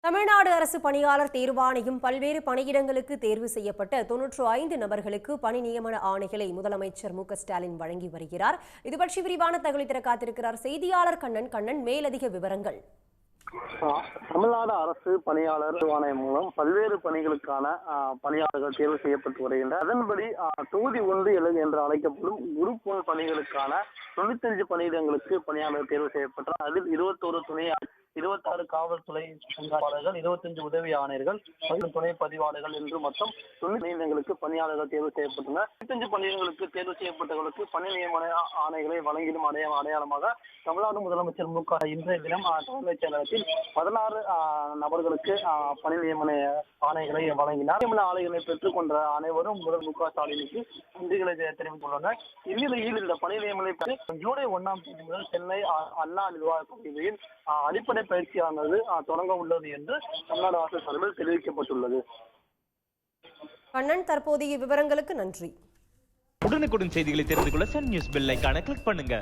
தமிழ்நாடு அரசு பணியாளர் தேர்வாணையம் பல்வேறு பணியிடங்களுக்கு தேர்வு செய்யப்பட்ட 95 நபர்களுக்கு பணி நியமன ஆணைகளை முதலமைச்சர் மு.க.ஸ்டாலின் வழங்கி வருகிறார். இதுபற்றி விரிவான தகவல் தர காத்திருக்கிறார் செய்தியாளர் கண்ணன். மேலதிக விவரங்கள். தமிழ்நாடு அரசு பணியாளர் தேர்வாணையம் மூலம் பல்வேறு பணிகளுக்கான பணியாளர்கள் தேர்வு செய்யப்பட்டு வருகின்றனர். அதன்படி தொகுதி 1 என்று அழைக்கப்படும் குரூப் 1 பணிகளுக்கான 95 பணியிடங்களுக்கு பணியாளர் தேர்வு செய்யப்பட்டார். அதில் 21 துணை 26 காவல்துறை கண்காணிப்பாளர்கள், 25 உதவி ஆணையர்கள், 10 துணை பதிவாளர்கள் என்று மொத்தம் 90 பணியிடங்களுக்கு பணியாளர்கள் தேர்வு செய்யப்பட்டனர். 25 பணியிடங்களுக்கு தேர்வு செய்யப்பட்டவர்களுக்கு பணி நியமன ஆணைகளை வழங்கிடும் அடையாளமாக தமிழ்நாடு முதலமைச்சர் மு.க. இன்றைய தினம் தலைமைச் செயலகத்தில் 16 நபர்களுக்கு பணி நியமன ஆணைகளை வழங்கினார். நியமன ஆணைகளை பெற்றுக் கொண்ட அனைவரும் முதல் மு.க. ஸ்டாலினுக்கு நன்றிகளை தெரிவித்துள்ளனர். இந்நிலையில் இந்த பணி நியமனை ஜூலை 1ஆம் தேதி முதல் சென்னை அண்ணா நிர்வாகக் கல்லூரியில் அடிப்படை பயிற்சியானது தொடங்க உள்ளது என்று தமிழ்நாடு அரசு சார்பில் தெரிவிக்கப்பட்டுள்ளது. கண்ணன், தற்போதைய விவரங்களுக்கு நன்றி. உடனுக்குடன் செய்திகளை தெரிந்து கொள்ள சன் நியூஸ் பெல் ஐகானை கிளிக் பண்ணுங்க.